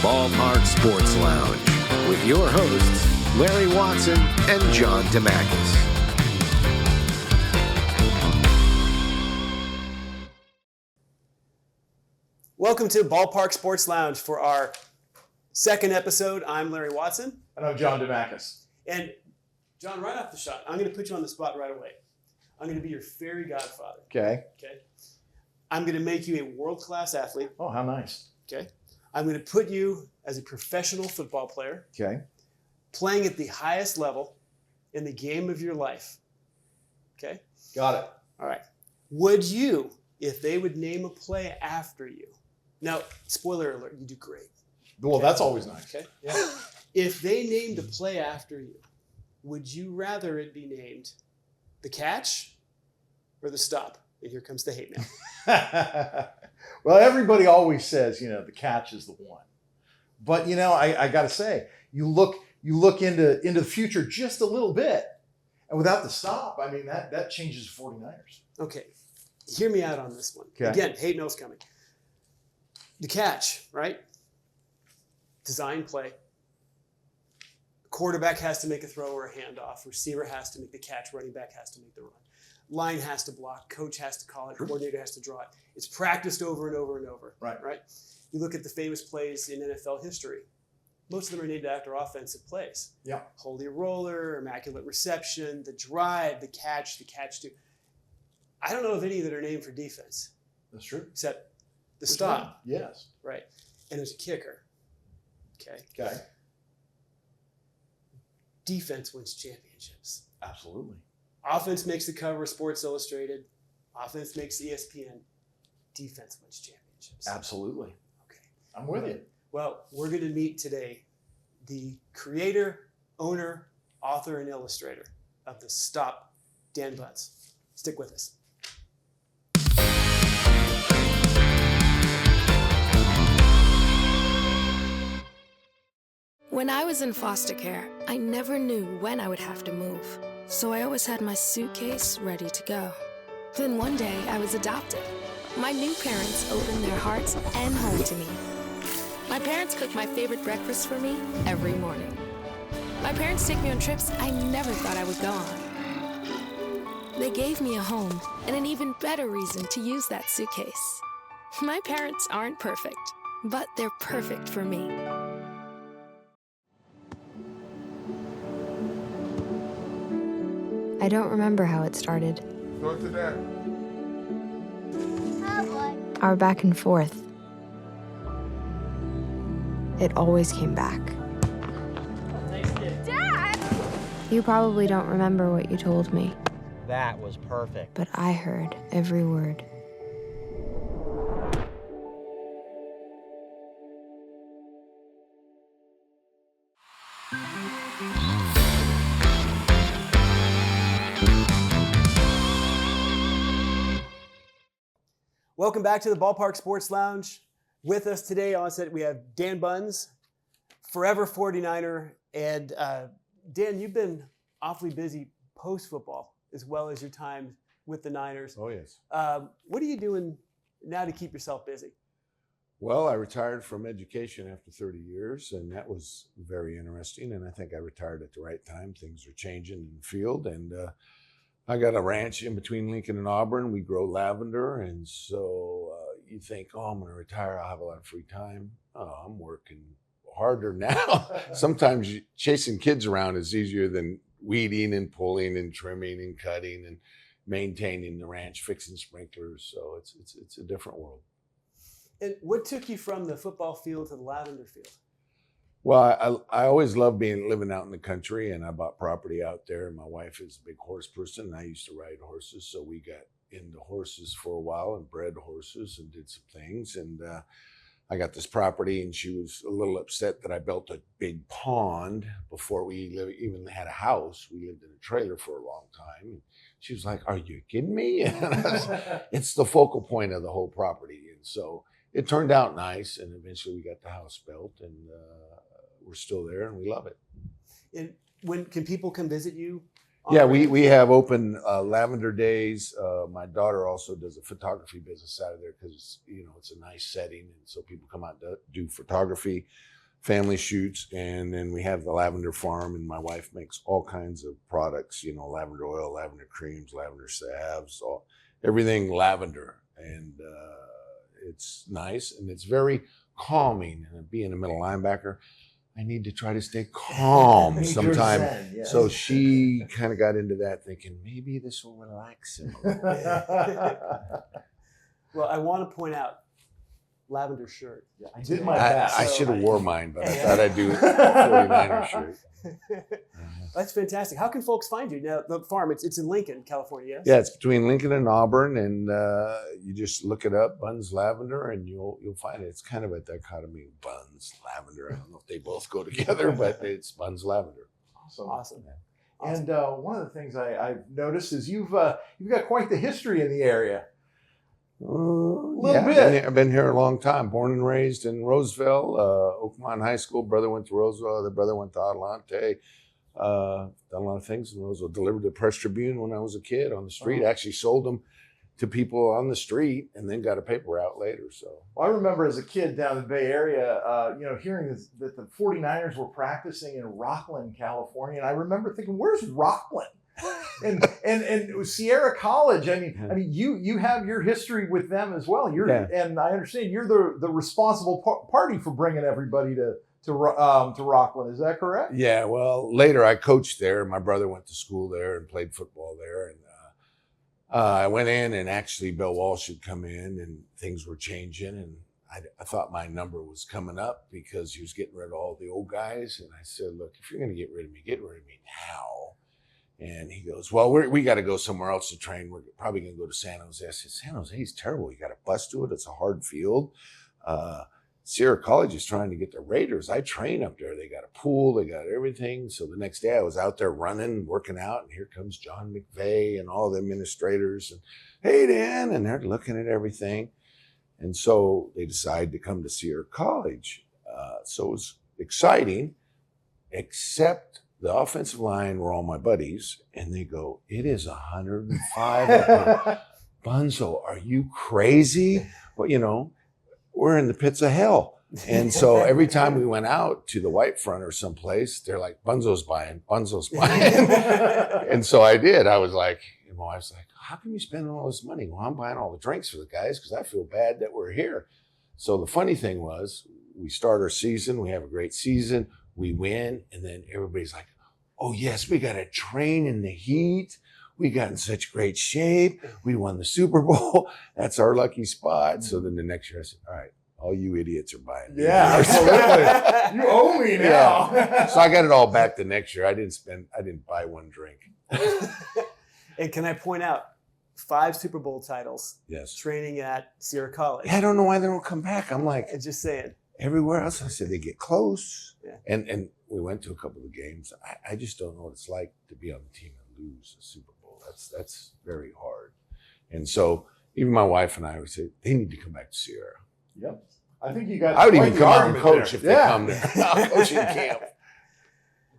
BallPark Sports Lounge with your hosts, Larry Watson and John DeMakis. Welcome to BallPark Sports Lounge for our second episode. I'm Larry Watson. And I'm John DeMakis. And John, right off the shot, I'm going to put you on the spot right away. I'm going to be your fairy godfather. Okay. I'm going to make you a world-class athlete. Oh, how nice. Okay. I'm going to put you as a professional football player. Okay. Playing at the highest level in the game of your life. Okay. Got it. All right. Would you, if they would name a play after you? Now, spoiler alert, you do great. Well, that's always nice. Okay. Yeah. If they named a play after you, would you rather it be named the catch or the stop? And here comes the hate mail. Well, everybody always says, the catch is the one. But, I got to say, you look into the future just a little bit, and without the stop, I mean, that changes the 49ers. Okay. Hear me out on this one. Okay. Again, hate mail's coming. The catch, right? Design play. Quarterback has to make a throw or a handoff. Receiver has to make the catch. Running back has to make the run. Line has to block. Coach has to call it. Coordinator has to draw it. It's practiced over and over and over. Right. You look at the famous plays in NFL history. Most of them are named after offensive plays. Yeah. Holy roller, immaculate reception, the drive, the catch two. I don't know of any that are named for defense. That's true. Except the stop. Yes. Right. And there's a kicker. Okay. Defense wins championships. Absolutely. Offense makes the cover of Sports Illustrated. Offense makes ESPN. Defense wins championships. Absolutely. Okay. I'm with you. Well, we're going to meet today the creator, owner, author, and illustrator of the Stop, Dan Bunz. Stick with us. When I was in foster care, I never knew when I would have to move. So I always had my suitcase ready to go. Then one day, I was adopted. My new parents opened their hearts and home to me. My parents cook my favorite breakfast for me every morning. My parents take me on trips I never thought I would go on. They gave me a home and an even better reason to use that suitcase. My parents aren't perfect, but they're perfect for me. I don't remember how it started. Go to that. Our back and forth. It always came back. Dad! You probably don't remember what you told me, That was perfect. but I heard every word. Welcome back to the BallPark Sports Lounge. With us today on set, we have Dan Bunz, forever 49er. And Dan, you've been awfully busy post-football as well as your time with the Niners. Oh, yes. What are you doing now to keep yourself busy? Well, I retired from education after 30 years, and that was very interesting. And I think I retired at the right time. Things are changing in the field. And I got a ranch in between Lincoln and Auburn. We grow lavender. And so you think, I'm going to retire. I'll have a lot of free time. Oh, I'm working harder now. Sometimes chasing kids around is easier than weeding and pulling and trimming and cutting and maintaining the ranch, fixing sprinklers. So it's a different world. And what took you from the football field to the lavender field? Well, I always loved living out in the country, and I bought property out there. And my wife is a big horse person, and I used to ride horses, so we got into horses for a while and bred horses and did some things. And I got this property, and she was a little upset that I built a big pond before we even had a house. We lived in a trailer for a long time. And she was like, "Are you kidding me?" It's the focal point of the whole property, and so it turned out nice. And eventually, we got the house built, and we're still there, and we love it. And when can people come visit you? Yeah, we have open lavender days. My daughter also does a photography business out of there because it's a nice setting, and so people come out to do photography. family shoots, and then we have the lavender farm, and my wife makes all kinds of products, lavender oil, lavender creams, lavender salves, everything lavender. And it's nice, and it's very calming. And being a middle linebacker, I need to try to stay calm sometimes. Yes. So she kind of got into that, thinking maybe this will relax him a little bit. Well, I want to point out lavender shirt. Yeah, I did my best. I should have wore mine, but I thought I'd do a 49er shirt. That's fantastic. How can folks find you? Now, the farm, it's in Lincoln, California, yes? Yeah, it's between Lincoln and Auburn, and you just look it up, Bunz Lavender, and you'll find it. It's kind of a dichotomy of Bunz Lavender. I don't know if they both go together, but it's Bunz Lavender. Awesome. And one of the things I've noticed is you've got quite the history in the area. A little bit. I've been here a long time. Born and raised in Roseville, Oakmont High School. Brother went to Roseville. Other brother went to Adelante. Done a lot of things in Roseville. Delivered the Press Tribune when I was a kid on the street. Actually sold them to people on the street, and then got a paper out later. So I remember as a kid down in the Bay Area, hearing that the 49ers were practicing in Rockland, California, and I remember thinking, "Where's Rockland?" and it was Sierra College. I mean, you have your history with them as well. And I understand you're the responsible party for bringing everybody to Rockland. Is that correct? yeah. Well, later I coached there. My brother went to school there and played football there, and I went in, and actually Bill Walsh had come in, and things were changing, and I thought my number was coming up because he was getting rid of all the old guys. And I said, "Look, if you're going to get rid of me now." And he goes, "Well, we got to go somewhere else to train. We're probably going to go to San Jose." I said, "San Jose is terrible. You got to bus to it. It's a hard field. Sierra College is trying to get the Raiders. I train up there. They got a pool. They got everything." So the next day I was out there running, working out, and here comes John McVay and all the administrators. And, "Hey, Dan," and they're looking at everything. And so they decided to come to Sierra College. So it was exciting, except the offensive line were all my buddies, and they go, "It is 105. Bunzo, are you crazy?" Well, we're in the pits of hell. And so every time we went out to the White Front or someplace, they're like, Bunzo's buying. And so I did. I was like, my wife's like, "How can you spend all this money?" "Well, I'm buying all the drinks for the guys because I feel bad that we're here." So the funny thing was, we start our season, we have a great season, we win, and then everybody's like, "Oh yes, we got to train in the heat. We got in such great shape. We won the Super Bowl. That's our lucky spot." So then the next year I said, "All right, all you idiots are buying." Yeah, absolutely. You owe me now. Yeah. So I got it all back the next year. I didn't buy one drink. And can I point out 5 Super Bowl titles? Yes. Training at Sierra College. I don't know why they don't come back. I'm like, And just saying. everywhere else I said they get close. Yeah. And we went to a couple of games. I just don't know what it's like to be on the team and lose a Super Bowl. That's very hard. And so even my wife and I would say they need to come back to Sierra. Yep. I think you got. I would quite even the come out and argument coach there. if they come to coaching camp.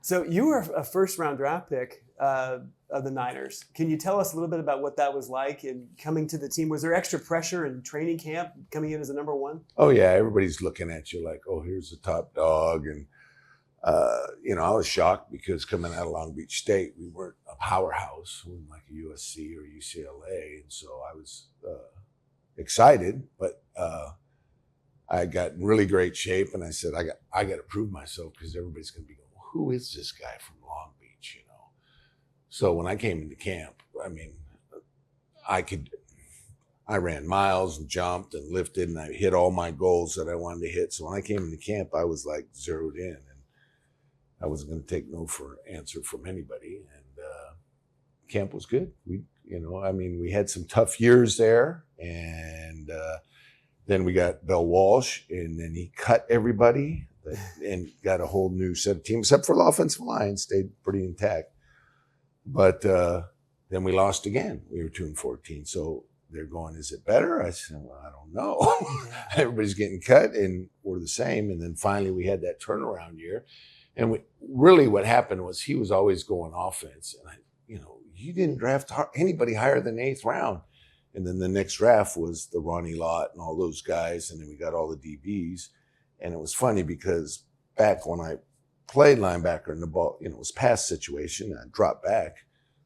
So you were a first-round draft pick of the Niners. Can you tell us a little bit about what that was like in coming to the team? Was there extra pressure in training camp coming in as a number 1? Oh yeah, everybody's looking at you like, "Oh, here's the top dog." And I was shocked because coming out of Long Beach State, we weren't a powerhouse. We weren't like a USC or UCLA, and so I was excited, but I got in really great shape, and I said, I got to prove myself because everybody's going to be going, "Who is this guy from Long Beach?" So when I came into camp, I mean, I ran miles and jumped and lifted, and I hit all my goals that I wanted to hit. So when I came into camp, I was like zeroed in, and I wasn't going to take no for answer from anybody. And camp was good. We had some tough years there, and then we got Bill Walsh, and then he cut everybody and got a whole new set of teams, except for the offensive line, stayed pretty intact. But then we lost again. We were 2-14. So they're going, "Is it better?" I said, "Well, I don't know." Everybody's getting cut, and we're the same. And then finally we had that turnaround year. And what happened was he was always going offense. And you didn't draft anybody higher than the 8th round. And then the next draft was the Ronnie Lott and all those guys. And then we got all the DBs. And it was funny because back when I played linebacker and the ball, it was pass situation, I'd drop back.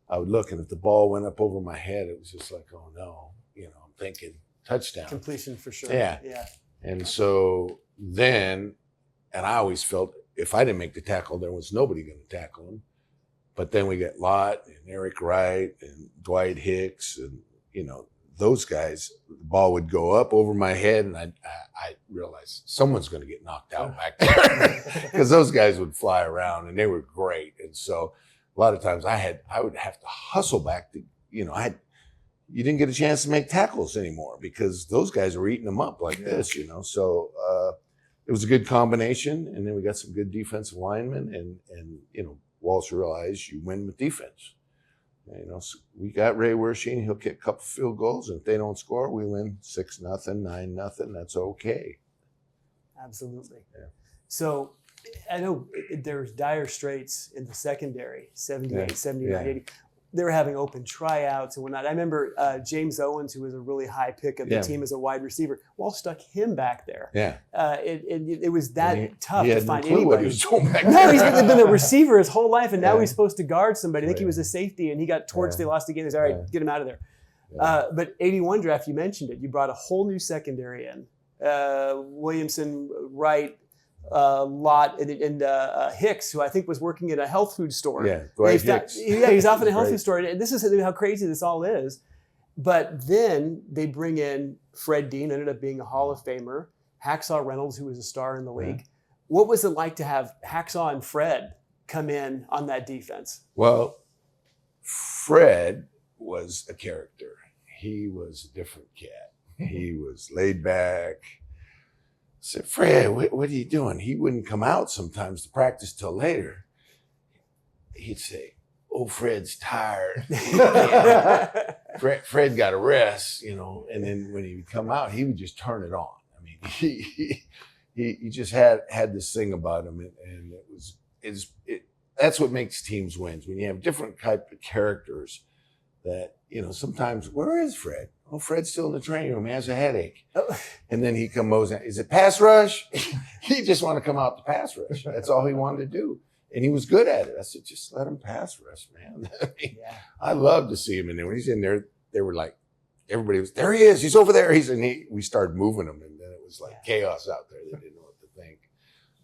I would look, and if the ball went up over my head, it was just like, oh no, I'm thinking touchdown. Completion for sure. Yeah. And so then, and I always felt if I didn't make the tackle, there was nobody going to tackle him. But then we got Lott and Eric Wright and Dwight Hicks and, those guys, the ball would go up over my head, and I realized someone's going to get knocked out back there because those guys would fly around, and they were great. And so a lot of times I would have to hustle back to, you didn't get a chance to make tackles anymore because those guys were eating them up like this, So it was a good combination, and then we got some good defensive linemen, and Walsh realized you win with defense. So we got Ray Wershine. He'll kick a couple field goals, and if they don't score, we win 6-0, 9-0. That's okay. Absolutely. Yeah. So I know there's dire straits in the secondary, 78, 79, 80. They were having open tryouts and whatnot. I remember James Owens, who was a really high pick of the team as a wide receiver. Walsh stuck him back there. Yeah. It was that tough to find anybody. What he anybody. was doing back No, there. he's been a receiver his whole life, and now he's supposed to guard somebody. I think he Right. was a safety, and he got torched. They lost the game. They said, all right, get him out of there. But 81 draft, you mentioned it. You brought a whole new secondary in. Williamson, Wright, Lott, and Hicks, who I think was working at a health food store. Yeah, Dwight Hicks. He's off in a health Right. food store. And this is how crazy this all is. But then they bring in Fred Dean, ended up being a Hall of Famer, Hacksaw Reynolds, who was a star in the league. What was it like to have Hacksaw and Fred come in on that defense? Well, Fred was a character. He was a different cat. He was laid back. I said, Fred, what are you doing? He wouldn't come out sometimes to practice till later. He'd say, oh, Fred's tired. Fred got a rest, and then when he would come out, he would just turn it on. I mean, he just had this thing about him, and that's what makes teams wins. When you have different type of characters that, sometimes, where is Fred? Oh, Fred's still in the training room. He has a headache. Oh. And then he comes out. Is it pass rush? He just wanted to come out to pass rush. That's all he wanted to do. And he was good at it. I said, just let him pass rush, man. I love to see him in there. When he's in there, they were like, everybody was, there he is. He's over there. We started moving him, and then it was like chaos out there. They didn't know what to think.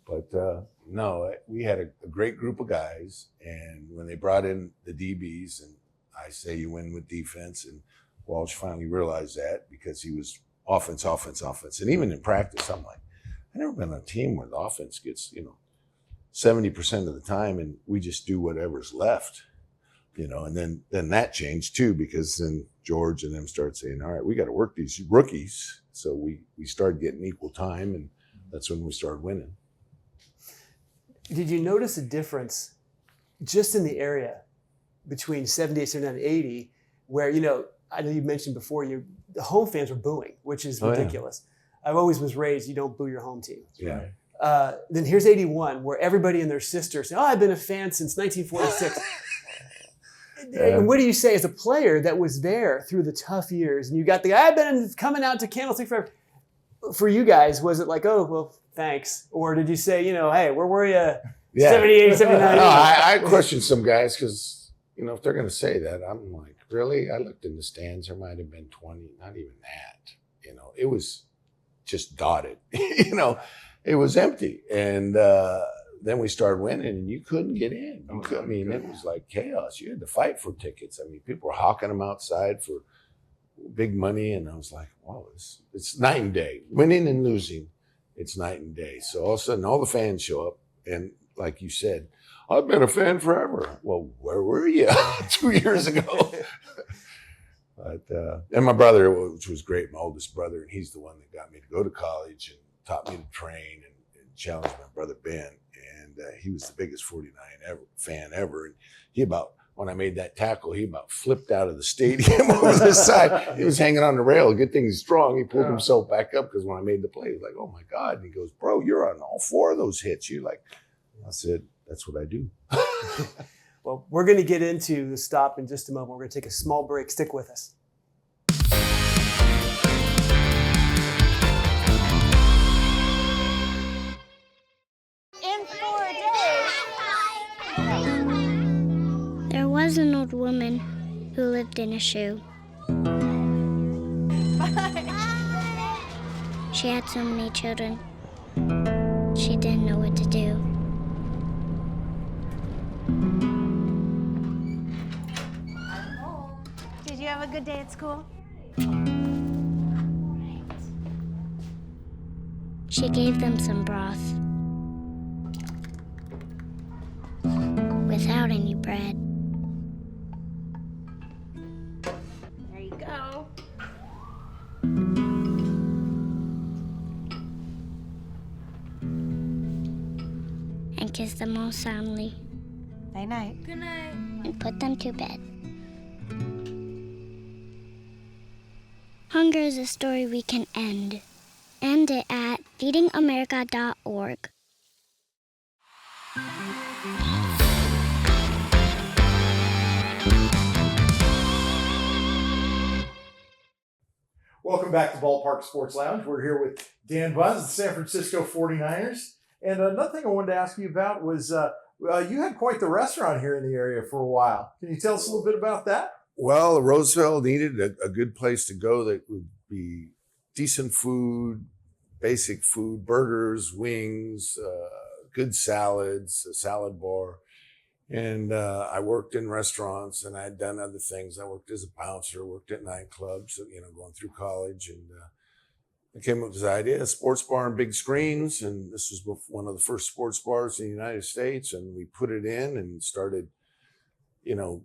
But no, we had a great group of guys. And when they brought in the DBs, and I say you win with defense, and Walsh finally realized that because he was offense. And even in practice, I'm like, I've never been on a team where the offense gets, 70% of the time, and we just do whatever's left, and then that changed too, because then George and them started saying, all right, we got to work these rookies. So we started getting equal time, and that's when we started winning. Did you notice a difference just in the area between 78, 79, and 80, where, I know you mentioned before, the home fans were booing, which is ridiculous. I always was raised, you don't boo your home team. Yeah. Then here's 81, where everybody and their sister say, oh, I've been a fan since 1946. And what do you say as a player that was there through the tough years? And you got the guy, I've been coming out to Candlestick forever. For you guys, was it like, oh, well, thanks? Or did you say, hey, where were you? 78, 79. No, I question some guys because, if they're going to say that, I'm like, really? I looked in the stands. There might have been 20, not even that. It was just dotted. It was empty. And then we started winning, and you couldn't get in. It was like chaos. You had to fight for tickets. People were hawking them outside for big money, and I was like, wow, it's night and day. Winning and losing, it's night and day. So all of a sudden, all the fans show up, and like you said, I've been a fan forever. Well, where were you 2 years ago? But and my brother, which was great, my oldest brother, and he's the one that got me to go to college and taught me to train and challenged my brother Ben. And he was the biggest 49 fan ever. And when I made that tackle, he about flipped out of the stadium over the side. He was hanging on the rail. Good thing he's strong. He pulled himself back up because when I made the play, he was like, oh my God. And he goes, bro, you're on all 4 of those hits. You're like, I said, that's what I do. Well, we're going to get into the stop in just a moment. We're going to take a small break. Stick with us. who lived in a shoe. She had so many children, she didn't know what to do. Did you have a good day at school? She gave them some broth without any bread. There you go. And kissed them all soundly Night-night. Good night. and put them to bed. Hunger is a story we can end. End it at feedingamerica.org. Welcome back to BallPark Sports Lounge. We're here with Dan Bunz, the San Francisco 49ers. And another thing I wanted to ask you about was you had quite the restaurant here in the area for a while. Can you tell us a little bit about that? Well, Roseville needed a good place to go that would be decent food, basic food, burgers, wings, good salads, a salad bar. And I worked in restaurants and I had done other things. I worked as a bouncer, worked at nightclubs, going through college. And I came up with this idea, a sports bar and big screens. And this was one of the first sports bars in the United States. And we put it in and started,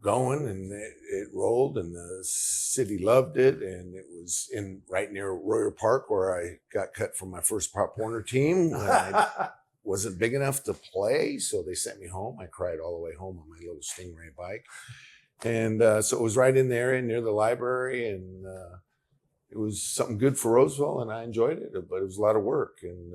going, and it rolled, and the city loved it. And it was right near Royer Park, where I got cut from my first Pop Warner team. When I wasn't big enough to play, so they sent me home. I cried all the way home on my little Stingray bike. And so it was right in there near the library, and it was something good for Roseville, and I enjoyed it, but it was a lot of work. And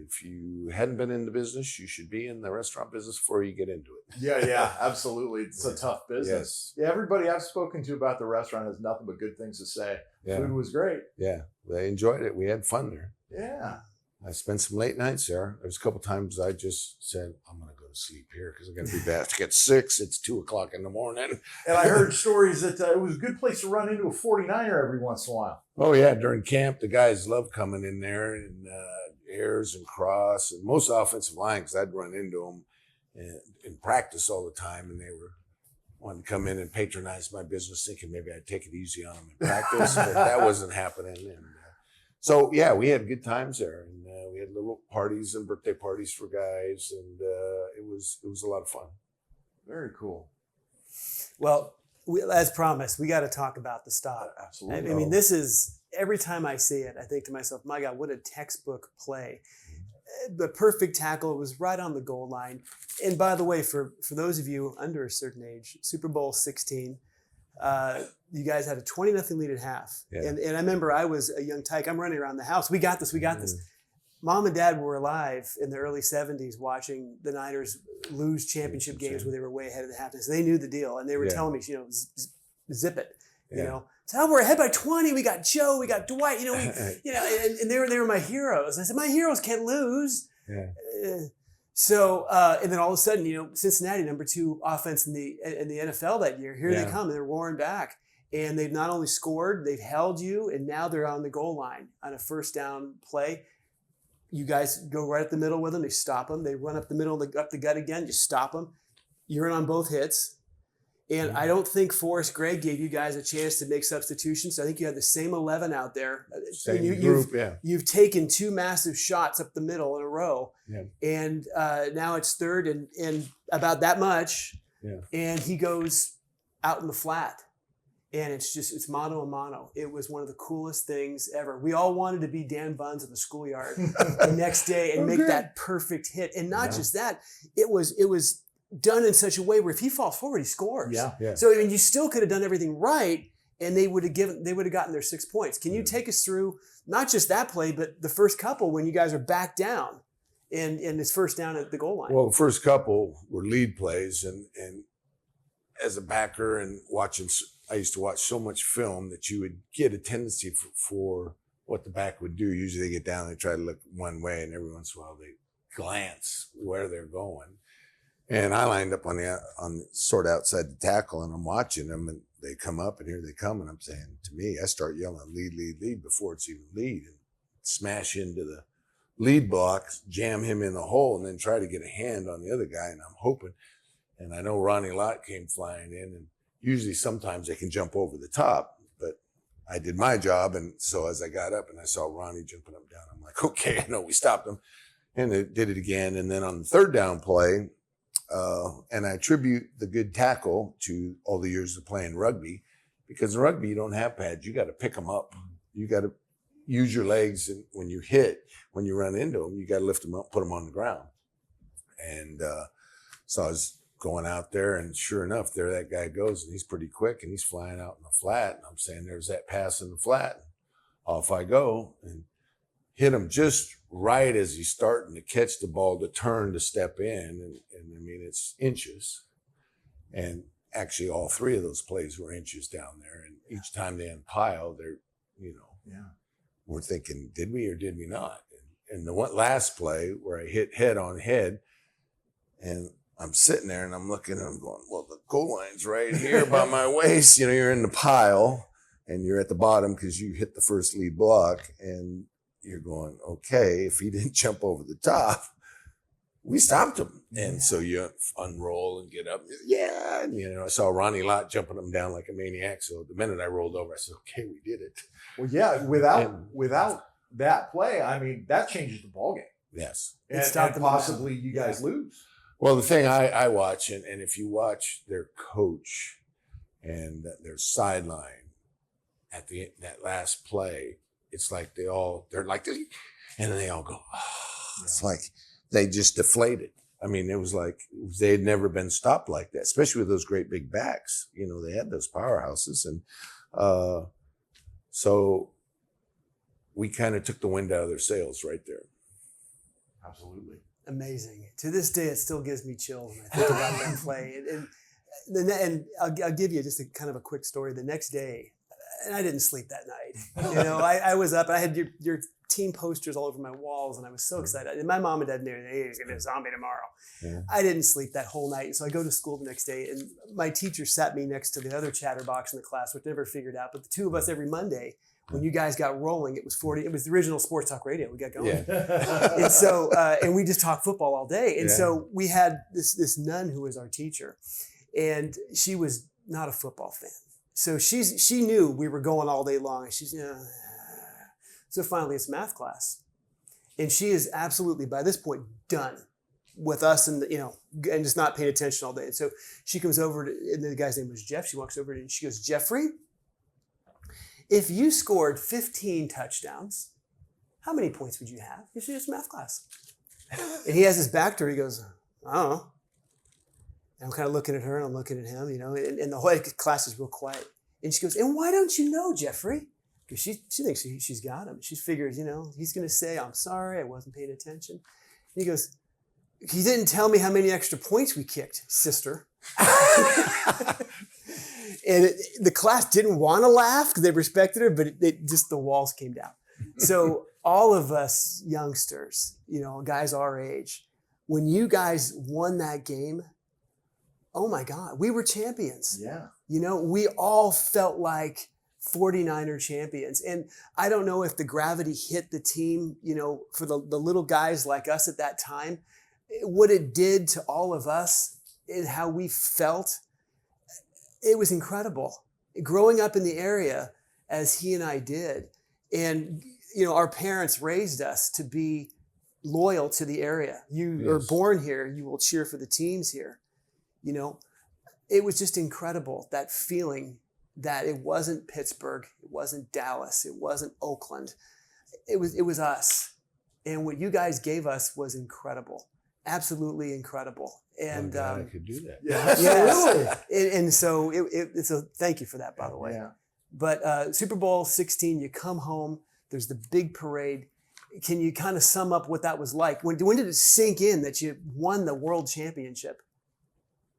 if you hadn't been in the business, you should be in the restaurant business before you get into it. Yeah, absolutely. It's a tough business. Yes. Yeah, everybody I've spoken to about the restaurant has nothing but good things to say. Yeah. Food was great. Yeah, they enjoyed it. We had fun there. Yeah. I spent some late nights there. There was a couple times I just said, I'm going to go to sleep here because I'm going to be back at 6. It's 2:00 in the morning. And I heard stories that it was a good place to run into a 49er every once in a while. Oh, yeah. During camp, the guys loved coming in there, and airs and cross, and most offensive line, because I'd run into them in practice all the time, and they were wanting to come in and patronize my business, thinking maybe I'd take it easy on them in practice, but that wasn't happening. And so, yeah, we had good times there, and we had little parties and birthday parties for guys, and it was a lot of fun. Very cool. Well, as promised, we got to talk about the stop. Absolutely. I mean, this is, every time I see it, I think to myself, my God, what a textbook play. The perfect tackle was right on the goal line. And by the way, for those of you under a certain age, Super Bowl 16, you guys had a 20-0 lead at half. Yeah. And I remember I was a young tyke. I'm running around the house. We got this. Mom and Dad were alive in the early 70s watching the Niners lose championship games where they were way ahead of the halftime. So they knew the deal. And they were telling me, zip it, So we're ahead by 20. We got Joe. We got Dwight. And they were my heroes. I said, my heroes can't lose. Yeah. And then all of a sudden, Cincinnati, number 2 offense in the NFL that year. Here they come, and they're roaring back. And they've not only scored, they've held you, and now they're on the goal line on a first down play. You guys go right up the middle with them. They stop them. They run up the middle, up the gut again. You stop them. You're in on both hits. And I don't think Forrest Gregg gave you guys a chance to make substitutions. So I think you had the same 11 out there. Same group, You've taken 2 massive shots up the middle in a row. Yeah. And now it's third and about that much. Yeah. And he goes out in the flat. And it's mano a mano. It was one of the coolest things ever. We all wanted to be Dan Bunz in the schoolyard the next day and make that perfect hit. And not just that, it was done in such a way where if he falls forward, he scores. Yeah. So you still could have done everything right, and they would have gotten their 6 points. Can you take us through not just that play, but the first couple when you guys are back down and it's first down at the goal line? Well, the first couple were lead plays, and as a backer and watching, I used to watch so much film that you would get a tendency for what the back would do. Usually they get down, they try to look one way, and every once in a while they glance where they're going. And I lined up on sort of outside the tackle, and I'm watching them, and they come up, and here they come, and I'm saying, to me, I start yelling lead, lead, lead before it's even lead, and smash into the lead block, jam him in the hole, and then try to get a hand on the other guy. And I'm hoping, and I know Ronnie Lott came flying in, and usually sometimes they can jump over the top, but I did my job. And so as I got up and I saw Ronnie jumping up and down, I'm like, okay, I know we stopped him, and they did it again. And then on the third down play, and I attribute the good tackle to all the years of playing rugby, because in rugby, you don't have pads. You got to pick them up. You got to use your legs. And when you run into them, you got to lift them up, put them on the ground. And so I was going out there, and sure enough, there that guy goes, and he's pretty quick, and he's flying out in the flat. And I'm saying, there's that pass in the flat. Off I go and hit him just right as he's starting to catch the ball to turn to step in. And I mean, it's inches. And actually all three of those plays were inches down there. And each time they unpile, they're, we're thinking, did we or did we not? And the last play where I hit head on head, and I'm sitting there and I'm looking and I'm going, well, the goal line's right here by my waist. You're in the pile and you're at the bottom because you hit the first lead block, and you're going, okay, if he didn't jump over the top, we stopped him. And so you unroll and get up. Yeah. And, I saw Ronnie Lott jumping him down like a maniac. So the minute I rolled over, I said, okay, we did it. Well, yeah, without that play, I mean, that changes the ballgame. Yes. And possibly you guys lose. Well, the thing I watch, and if you watch their coach and their sideline at that last play, it's like they're like, and then they all go, oh. It's like they just deflated. I mean, it was like they had never been stopped like that, especially with those great big backs. They had those powerhouses. And so we kind of took the wind out of their sails right there. Absolutely. Amazing. To this day, it still gives me chills when I think about that play. And I'll give you just a kind of a quick story. The next day, and I didn't sleep that night. I was up. I had your team posters all over my walls, and I was so excited. And my mom and dad knew, hey, he's going to be a zombie tomorrow. Yeah. I didn't sleep that whole night. And so I go to school the next day, and my teacher sat me next to the other chatterbox in the class, which I never figured out. But the two of us every Monday, when you guys got rolling, it was the original sports talk radio. We got going. Yeah. And so, and we just talked football all day. And so we had this nun who was our teacher, and she was not a football fan. So she knew we were going all day long, and she's, so finally it's math class. And she is absolutely, by this point, done with us and just not paying attention all day. And so she comes over and the guy's name was Jeff. She walks over and she goes, Jeffrey, if you scored 15 touchdowns, how many points would you have? She said, it's math class. And he has his back to her. He goes, I don't know. And I'm kind of looking at her and I'm looking at him, and the whole class is real quiet. And she goes, and why don't you know, Jeffrey? Because she thinks she's got him. She figures, he's going to say, I'm sorry, I wasn't paying attention. And he goes, he didn't tell me how many extra points we kicked, sister. And the class didn't want to laugh because they respected her, but it just the walls came down. So all of us youngsters, guys our age, when you guys won that game, oh my God, we were champions. Yeah. We all felt like 49er champions. And I don't know if the gravity hit the team, for the little guys like us at that time, what it did to all of us and how we felt. It was incredible. Growing up in the area as he and I did, and our parents raised us to be loyal to the area. You are born here, you will cheer for the teams here. It was just incredible, that feeling that it wasn't Pittsburgh, it wasn't Dallas, it wasn't Oakland. It was us. And what you guys gave us was incredible. Absolutely incredible. And I could do that. Yeah, absolutely. And so it's a thank you for that, by the way. Yeah. But Super Bowl 16, you come home, there's the big parade. Can you kind of sum up what that was like? When did it sink in that you won the world championship?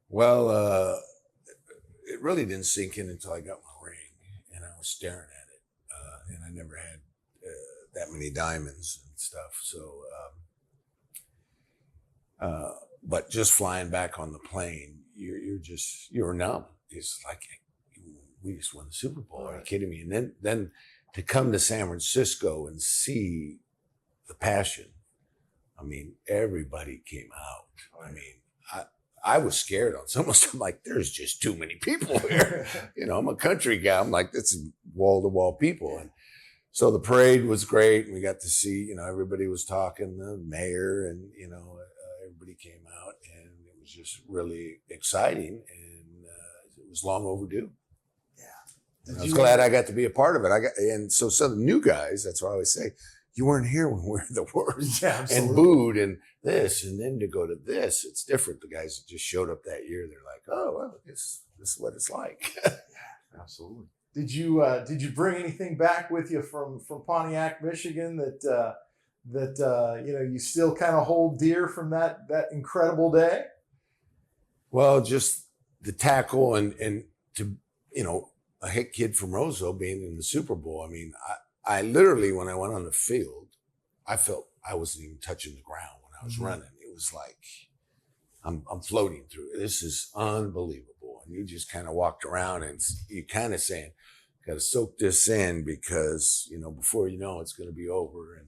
Well, it really didn't sink in until I got my ring, and I was staring at it, and I never had that many diamonds and stuff. So but just flying back on the plane, you're numb. It's like, we just won the Super Bowl. Are you kidding me? And then to come to San Francisco and see the passion. I mean, everybody came out. I mean, I was scared on some of them. Like, there's just too many people here. I'm a country guy. I'm like, that's wall-to-wall people. And so the parade was great. And we got to see, everybody was talking, the mayor and, everybody came out. And it was just really exciting. And it was long overdue. Yeah. And I was glad I got to be a part of it. And so some of the new guys, that's what I always say, you weren't here when we were the worst. Yeah, absolutely. And booed and this, and then to go to this, it's different. The guys that just showed up that year, they're like, oh, well, this is what it's like. Yeah, absolutely. Did you bring anything back with you from Pontiac, Michigan that you still kind of hold dear from that incredible day? Well, just the tackle and to a hit kid from Roseville being in the Super Bowl. I mean, I literally, when I went on the field, I felt I wasn't even touching the ground when I was running. It was like I'm floating through it. This is unbelievable. And you just kind of walked around and you kind of saying, got to soak this in because, before you know it's going to be over. And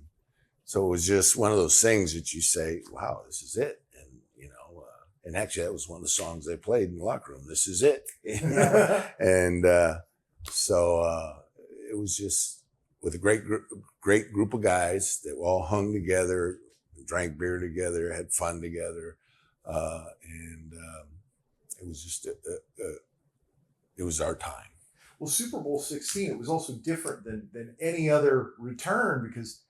so it was just one of those things that you say, wow, this is it. And, and actually that was one of the songs they played in the locker room. This is it. And so it was just with a great group of guys that all hung together, drank beer together, had fun together. And it was just, it was our time. Well, Super Bowl 16, it was also different than any other return because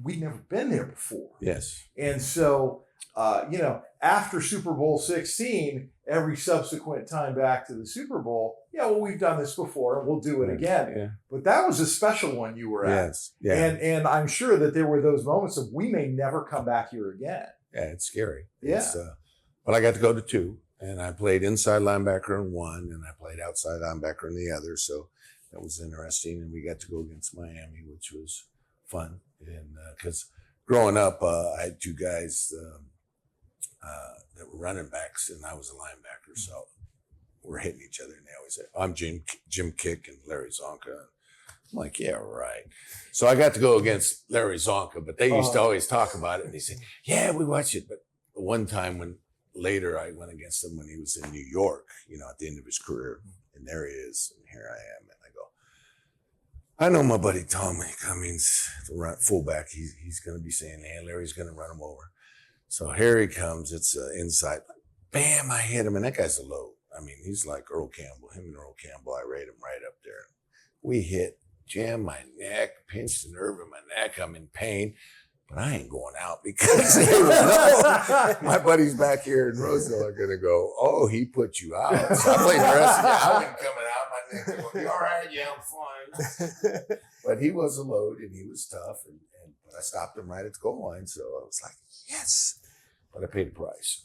we'd never been there before. Yes. And so, after Super Bowl 16, every subsequent time back to the Super Bowl, we've done this before and we'll do it again. Yeah. But that was a special one you were at. Yes. Yeah. And I'm sure that there were those moments of we may never come back here again. Yeah, it's scary. Yeah. But I got to go to 2. And I played inside linebacker in one, and I played outside linebacker in the other. So that was interesting. And we got to go against Miami, which was fun. And because growing up, I had 2 guys that were running backs, and I was a linebacker. So we're hitting each other. And they always say, I'm Jim Kick and Larry Zonka. I'm like, yeah, right. So I got to go against Larry Zonka, but they used to always talk about it. And they say, yeah, we watch it. But one time later, I went against him when he was in New York, at the end of his career. And there he is. And here I am. And I go, I know my buddy Tommy Cummings, the fullback. He's going to be saying, hey, Larry's going to run him over. So here he comes. It's inside. Bam, I hit him. And that guy's a load. I mean, he's like Earl Campbell. Him and Earl Campbell, I rate him right up there. We hit, jammed my neck, pinched the nerve in my neck. I'm in pain. But I ain't going out because they would know. My buddies back here in Roseville are going to go, oh, he put you out. So I played the rest of the I wasn't coming out. My neck was going, you all right? Yeah, I'm fine. But he was a load and he was tough. But I stopped him right at the goal line. So I was like, yes. But I paid the price.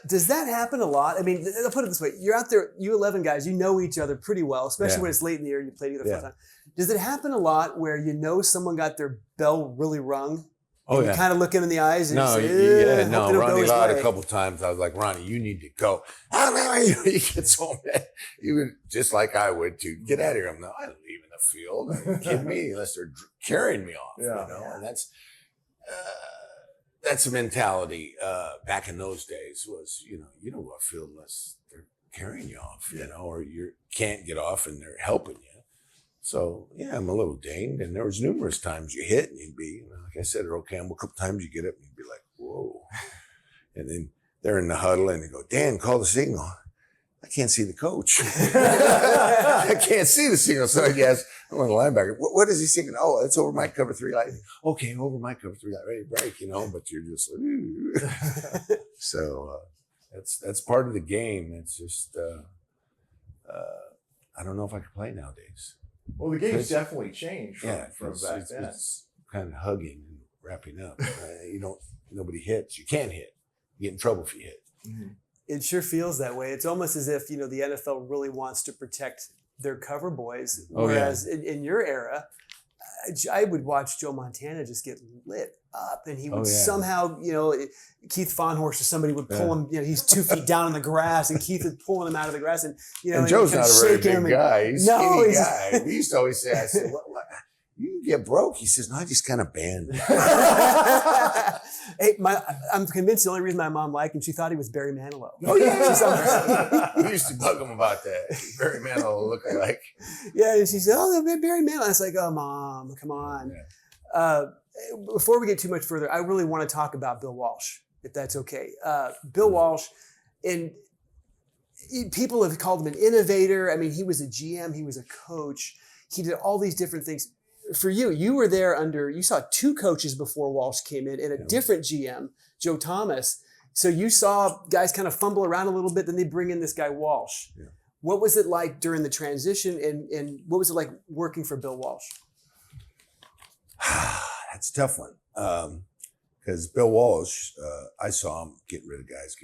Does that happen a lot? I mean, I'll put it this way. You're out there, you 11 guys, you know each other pretty well, especially when it's late in the year and you play together for the time. Does it happen a lot where someone got their bell really rung? Oh, and you kind of look him in the eyes and no, you say, Ronnie Lott a couple times. I was like, Ronnie, you need to go. He gets so mad. He would, just like I would too. Get out of here. I'm not leaving the field. Are you kidding me? Unless they're carrying me off. And that's a mentality back in those days was, you don't go field unless they're carrying you off, or you can't get off and they're helping you. So, I'm a little dinged. And there was numerous times you hit and you'd be, like I said, Earl Campbell, a couple times you get up and you'd be like, whoa. And then they're in the huddle and they go, Dan, call the signal. I can't see the coach. I can't see the signal. So I guess I'm on the linebacker. What is he singing? Oh, it's over my cover 3 light. Okay, over my cover 3 light. Ready to break, but you're just like, ooh. So that's part of the game. It's just, I don't know if I could play nowadays. Well, the game's definitely changed from back then. It's kind of hugging and wrapping up. Nobody hits. You can't hit. You get in trouble if you hit. Mm-hmm. It sure feels that way. It's almost as if, the NFL really wants to protect their cover boys. Whereas in your era, I would watch Joe Montana just get lit up, and he would somehow, Keith Fahnhorst or somebody would pull him. He's 2 feet down in the grass, and Keith is pulling him out of the grass, and and Joe's not a very big guy. He's a skinny guy. We used to always say, I said, what? You get broke. He says, no, I just kind of banned. Hey, I'm convinced the only reason my mom liked him, she thought he was Barry Manilow. Oh, yeah. We used to bug him about that. Barry Manilow looked like. Yeah, and she said, oh, Barry Manilow. I was like, oh, Mom, come on. Yeah. Before we get too much further, I really want to talk about Bill Walsh, if that's okay. Bill Walsh, and people have called him an innovator. I mean, he was a GM. He was a coach. He did all these different things. For you were there you saw 2 coaches before Walsh came in and a different GM, Joe Thomas. So you saw guys kind of fumble around a little bit, then they bring in this guy Walsh. Yeah. What was it like during the transition, and what was it like working for Bill Walsh? That's a tough one. Because Bill Walsh, I saw him get rid of guys,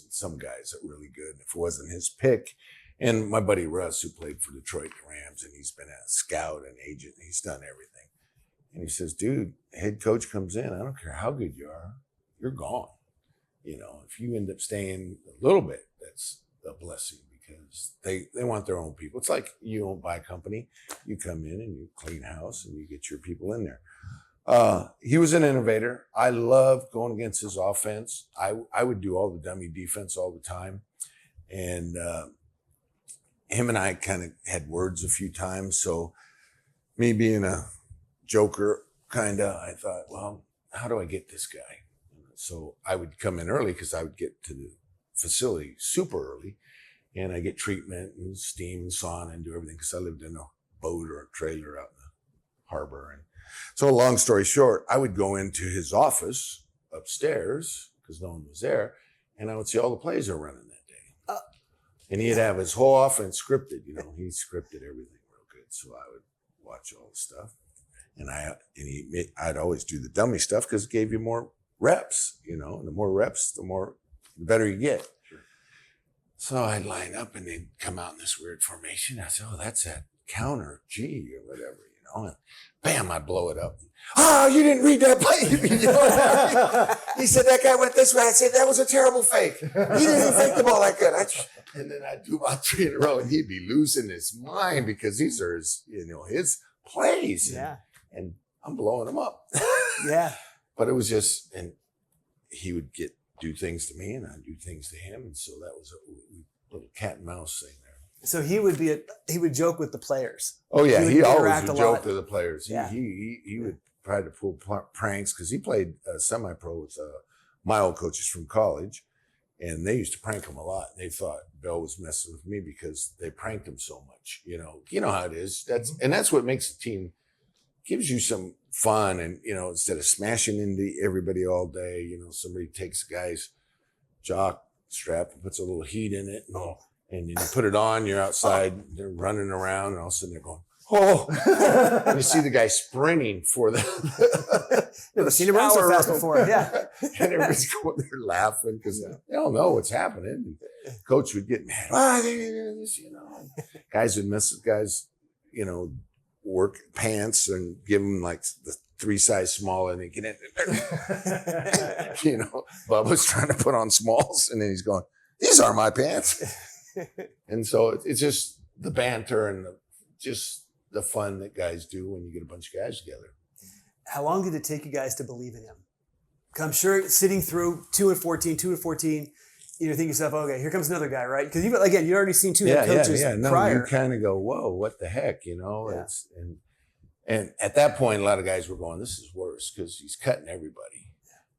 and some guys are really good. If it wasn't his pick, and my buddy Russ, who played for Detroit Rams, and he's been a scout and agent, and he's done everything. And he says, dude, head coach comes in, I don't care how good you are, you're gone. If you end up staying a little bit, that's a blessing, because they want their own people. It's like you don't buy a company. You come in and you clean house and you get your people in there. He was an innovator. I loved going against his offense. I would do all the dummy defense all the time. And him and I kind of had words a few times. So me being a joker, I thought, well, how do I get this guy? So I would come in early because I would get to the facility super early, and I get treatment and steam and sauna and do everything because I lived in a boat or a trailer out in the harbor. And so long story short, I would go into his office upstairs because no one was there, and I would see all the plays are running that day. And he'd have his whole offense scripted. He scripted everything real good. So I would watch all the stuff, and I'd always do the dummy stuff because it gave you more reps. And the more reps, the better you get. Sure. So I'd line up, and they'd come out in this weird formation. I said, "Oh, that's that counter G or whatever," and bam, I'd blow it up. Oh, you didn't read that play. He said, that guy went this way. I said, that was a terrible fake. He didn't even fake the ball that good. And then I'd do about 3 in a row, and he'd be losing his mind because these are his plays. Yeah. And I'm blowing him up. Yeah. But it was just, and he would do things to me, and I'd do things to him. And so that was a little cat and mouse thing there. So he would joke with the players. Oh yeah, he always would joke to the players. Yeah. He would try to pull pranks because he played semi-pro with my old coaches from college, and they used to prank him a lot. They thought Bill was messing with me because they pranked him so much. You know how it is. That's what makes the team, gives you some fun, and instead of smashing into everybody all day, somebody takes a guy's jock strap and puts a little heat in it. And you put it on, you're outside, they're running around, and all of a sudden they're going, oh. And you see the guy sprinting for Never seen him run so fast before. Yeah. And everybody's going there laughing because they don't know what's happening. And coach would get mad. Guys would miss guys, work pants and give them like the 3 size smaller, and they get in. Bubba's trying to put on smalls, and then he's going, these are my pants. And so it's just the banter and just the fun that guys do when you get a bunch of guys together. How long did it take you guys to believe in him? I'm sure sitting through 2-14, you think to yourself, okay, here comes another guy, right? Because you'd already seen 2 head coaches prior. You kind of go, whoa, what the heck, Yeah. And at that point, a lot of guys were going, this is worse because he's cutting everybody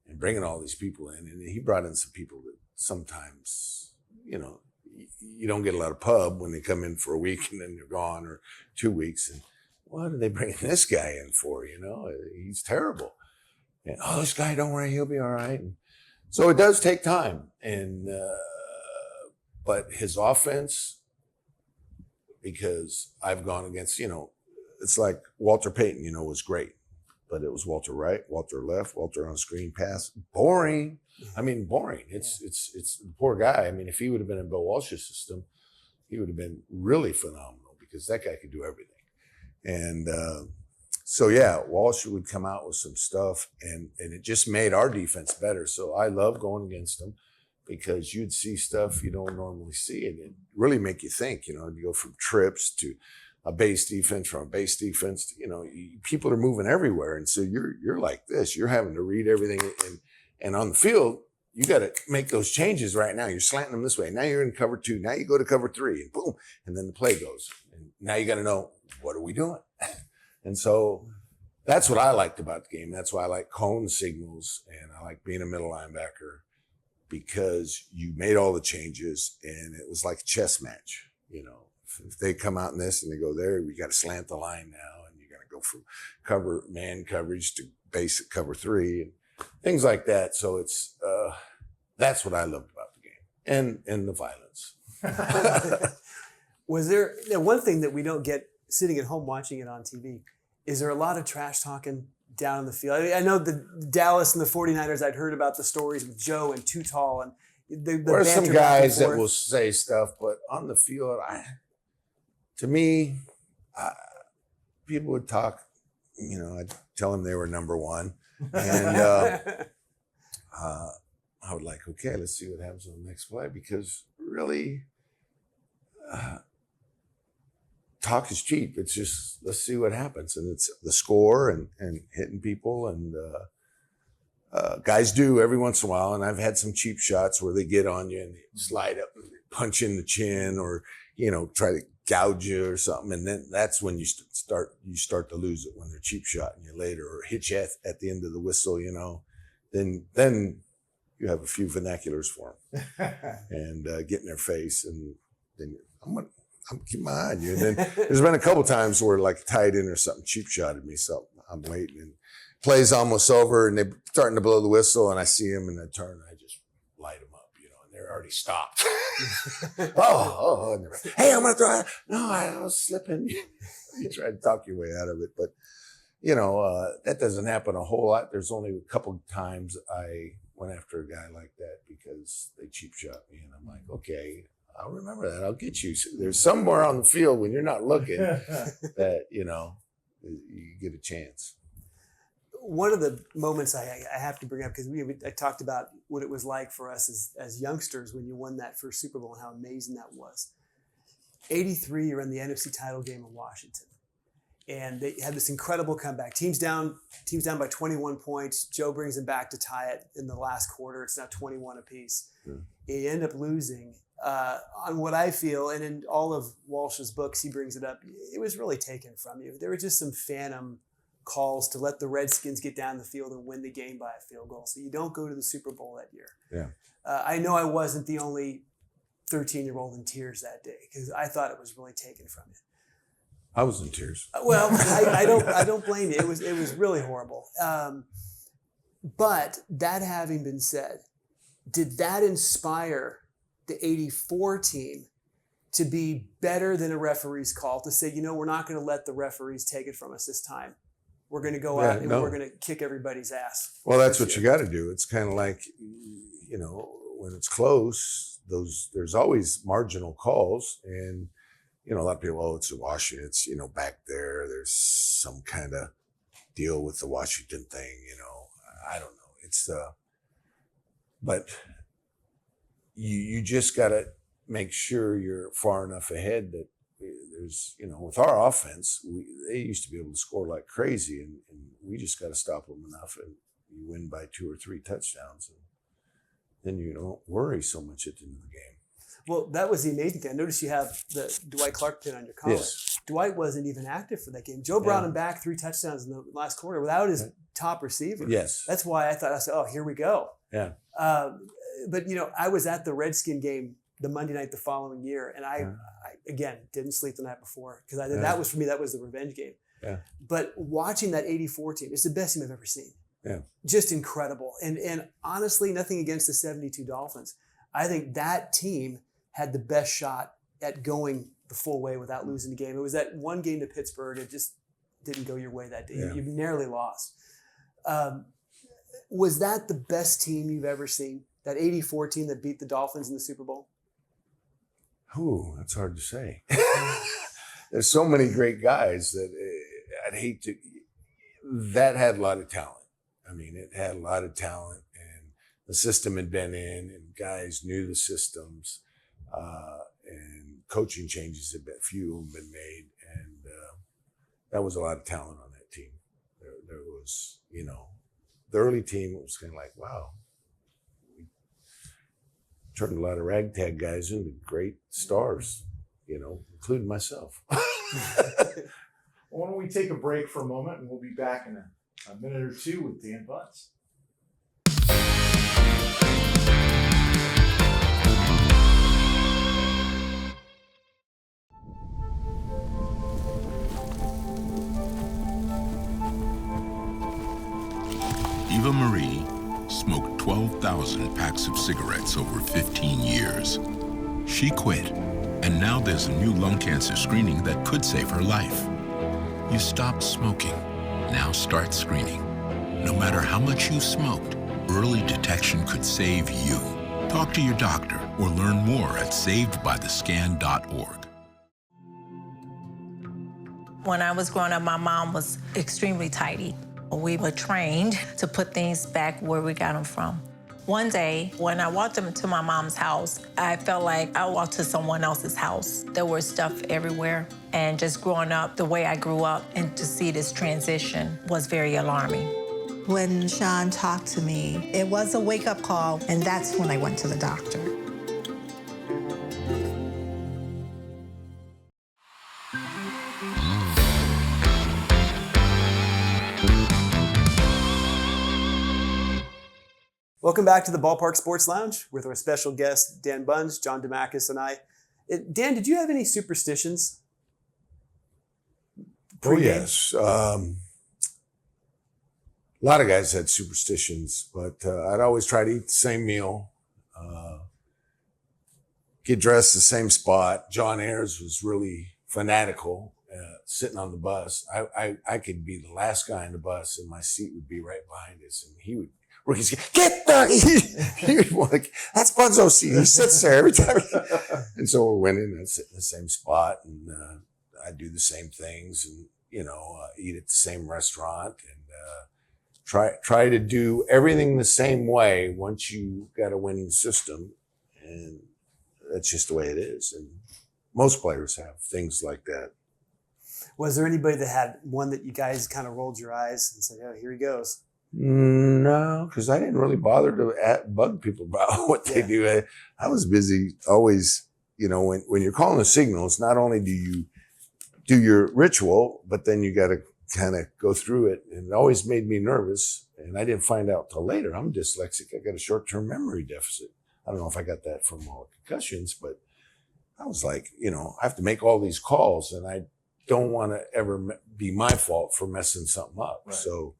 and bringing all these people in. And he brought in some people that sometimes, you don't get a lot of pub when they come in for a week and then they're gone, or 2 weeks. And what are they bringing this guy in for? He's terrible. And this guy, don't worry, he'll be all right. And so it does take time. And but his offense, because I've gone against, it's like Walter Payton, was great, but it was Walter right, Walter left, Walter on screen pass, boring. Boring. It's the poor guy. If he would have been in Bill Walsh's system, he would have been really phenomenal because that guy could do everything. And So yeah, Walsh would come out with some stuff, and it just made our defense better. So I love going against them because you'd see stuff you don't normally see, and it really make you think. You go from trips to a base defense, from a base defense to, people are moving everywhere, and so you're like this. You're having to read everything, and on the field, you got to make those changes right now. You're slanting them this way. Now you're in cover 2. Now you go to cover 3, and boom, and then the play goes. And now you got to know, what are we doing? And so that's what I liked about the game. That's why I like cone signals, and I like being a middle linebacker, because you made all the changes, and it was like a chess match. If they come out in this and they go there, we got to slant the line now, and you got to go from man coverage to basic cover 3 and things like that. So it's that's what I loved about the game, and the violence. Was there one thing that we don't get sitting at home watching it on TV? Is there a lot of trash talking down in the field? I know the Dallas and the 49ers, I'd heard about the stories with Joe and Too Tall, and the there are some banter back and guys that forth. will say stuff, but on the field, to me, people would talk. I'd tell them they were number 1, and I would like, okay, let's see what happens on the next play, because really, talk is cheap. It's just, let's see what happens. And it's the score and hitting people. And guys do every once in a while. And I've had some cheap shots where they get on you and they slide up and punch in the chin, or, try to gouge you or something. And then that's when you start to lose it, when they're cheap shotting you later, or hit you at the end of the whistle, then you have a few vernaculars for them and get in their face. And then I'm keeping my eye on you. And then there's been a couple times where like tight end or something cheap shotted me. So I'm waiting, and play's almost over, and they're starting to blow the whistle, and I see him, and I turn, and I just light them up, and they're already stopped. And they're like, hey, I'm going to throw it. No, I was slipping. You try to talk your way out of it. But, that doesn't happen a whole lot. There's only a couple times I went after a guy like that because they cheap shot me. And I'm like, okay, I'll remember that. I'll get you. There's somewhere on the field when you're not looking that, you get a chance. One of the moments I have to bring up, because I talked about what it was like for us as youngsters when you won that first Super Bowl and how amazing that was. 83, you're in the NFC title game in Washington. And they had this incredible comeback. Teams down by 21 points. Joe brings them back to tie it in the last quarter. It's now 21 apiece. Yeah. You end up losing. On what I feel, and in all of Walsh's books, he brings it up, it was really taken from you. There were just some phantom calls to let the Redskins get down the field and win the game by a field goal. So you don't go to the Super Bowl that year. Yeah. I know I wasn't the only 13-year-old in tears that day, because I thought it was really taken from you. I was in tears. Well, I don't blame you. It was really horrible. But that having been said, did that inspire the 84 team to be better than a referee's call, to say, we're not going to let the referees take it from us this time. We're going to go out and we're going to kick everybody's ass. Well, that's what you got to do. It's kind of like, when it's close, there's always marginal calls. And, a lot of people, it's Washington, it's, back there, there's some kind of deal with the Washington thing, I don't know. It's, but you just got to make sure you're far enough ahead that there's, with our offense, they used to be able to score like crazy, and we just got to stop them enough, and you win by 2 or 3 touchdowns, and then you don't worry so much at the end of the game. Well, that was the amazing thing. I noticed you have the Dwight Clark pin on your collar. Yes. Dwight wasn't even active for that game. Joe brought him back 3 touchdowns in the last quarter without his top receiver. Yes. That's why I said, oh, here we go. Yeah. But, I was at the Redskin game the Monday night the following year, and I again, didn't sleep the night before, because that was, for me, that was the revenge game. Yeah. But watching that 84 team, it's the best team I've ever seen. Yeah. Just incredible. And honestly, nothing against the 72 Dolphins. I think that team had the best shot at going the full way without losing the game. It was that one game to Pittsburgh. It just didn't go your way that day. Yeah. You narrowly lost. Was that the best team you've ever seen? That 84 team that beat the Dolphins in the Super Bowl? Ooh, that's hard to say. There's so many great guys that I'd hate to, that had a lot of talent. I mean, it had a lot of talent, and the system had been in, and guys knew the systems, and coaching changes had been, few of them been made, and that was a lot of talent on that team. There was, you know, the early team was kind of like, wow, we turned a lot of ragtag guys into great stars, you know, including myself. Why don't we take a break for a moment, and we'll be back in a minute or two with Dan Bunz. Eva Marie smoked 12,000 packs of cigarettes over 15 years. She quit, and now there's a new lung cancer screening that could save her life. You stopped smoking. Now start screening. No matter how much you smoked, early detection could save you. Talk to your doctor or learn more at savedbythescan.org. When I was growing up, my mom was extremely tidy. We were trained to put things back where we got them from. One day, when I walked into my mom's house, I felt like I walked to someone else's house. There was stuff everywhere. And just growing up the way I grew up, and to see this transition was very alarming. When Sean talked to me, it was a wake-up call, and that's when I went to the doctor. Welcome back to the BallPark Sports Lounge with our special guest, Dan Bunz, John DeMacus, and I. Dan, did you have any superstitions? Oh, yes. A lot of guys had superstitions, but I'd always try to eat the same meal, get dressed the same spot. John Ayers was really fanatical, sitting on the bus. I could be the last guy on the bus, and my seat would be right behind us, and he would, rookies, get the, he would like, that's Bunzo's seat. He sits there every time. And so we went in and sit in the same spot, and I do the same things, and, you know, eat at the same restaurant, and try to do everything the same way once you got a winning system. And that's just the way it is. And most players have things like that. Was there anybody that had one that you guys kind of rolled your eyes and said, oh, here he goes? No, because I didn't really bother to bug people about what they do. I was busy always, you know, when you're calling a signal, it's not only do you do your ritual, but then you got to kind of go through it. And it always made me nervous. And I didn't find out till later. I'm dyslexic. I got a short-term memory deficit. I don't know if I got that from all the concussions, but I was like, you know, I have to make all these calls, and I don't want to ever be my fault for messing something up. Right. So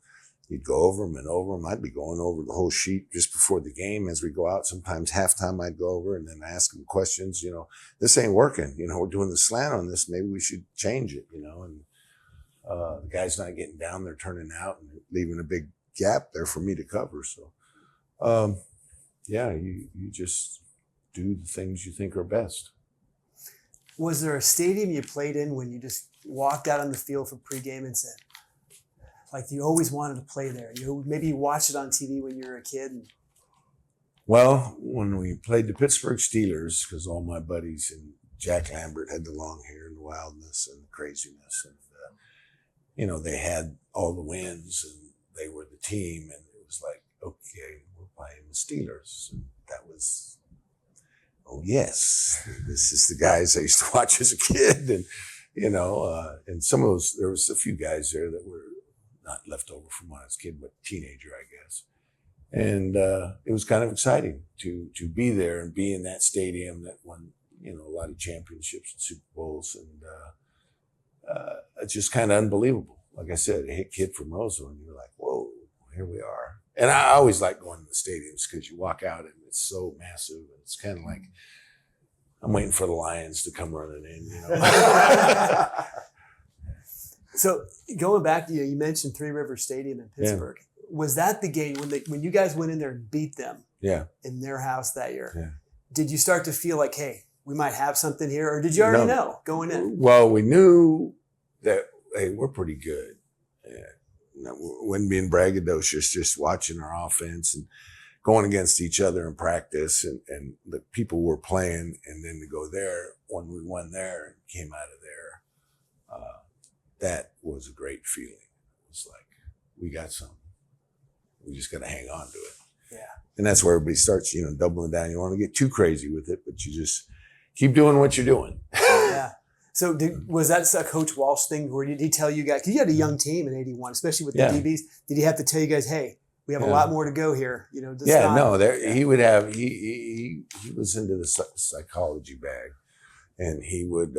you'd go over them and over them. I'd be going over the whole sheet just before the game as we go out. Sometimes halftime I'd go over and then ask them questions. You know, this ain't working. You know, we're doing the slant on this. Maybe we should change it, you know. And the guy's not getting down. They're turning out and leaving a big gap there for me to cover. So, yeah, you just do the things you think are best. Was there a stadium you played in when you just walked out on the field for pregame and said, like, you always wanted to play there? Maybe you watched it on TV when you were a kid. Well, when we played the Pittsburgh Steelers, because all my buddies and Jack Lambert had the long hair and the wildness and the craziness, and you know, they had all the wins and they were the team, and it was like, okay, we're playing the Steelers. And that was, oh yes, this is the guys I used to watch as a kid, and you know, and some of those, there was a few guys there that were not left over from when I was a kid, but teenager, I guess. And it was kind of exciting to be there and be in that stadium that won, you know, a lot of championships and Super Bowls. And it's just kind of unbelievable. Like I said, a hit kid from Roseville, and you're like, whoa, here we are. And I always like going to the stadiums because you walk out and it's so massive. And it's kind of like, I'm waiting for the Lions to come running in, you know. So going back to you mentioned Three Rivers Stadium in Pittsburgh. Yeah. Was that the game when you guys went in there and beat them? Yeah. In their house that year? Yeah. Did you start to feel like, hey, we might have something here, or did you already know going in? Well, we knew that, hey, we're pretty good. Yeah. wouldn't being braggadocious, just watching our offense and going against each other in practice and the people were playing, and then to go there when we won there and came out of there, that was a great feeling. It was like, we got something. We just got to hang on to it. Yeah. And that's where everybody starts, doubling down. You don't want to get too crazy with it, but you just keep doing what you're doing. Yeah. So was that a Coach Walsh thing where did he tell you guys, because you had a young team in 81, especially with the DBs, did he have to tell you guys, hey, we have a lot more to go here? He would have, he was into the psychology bag, and he would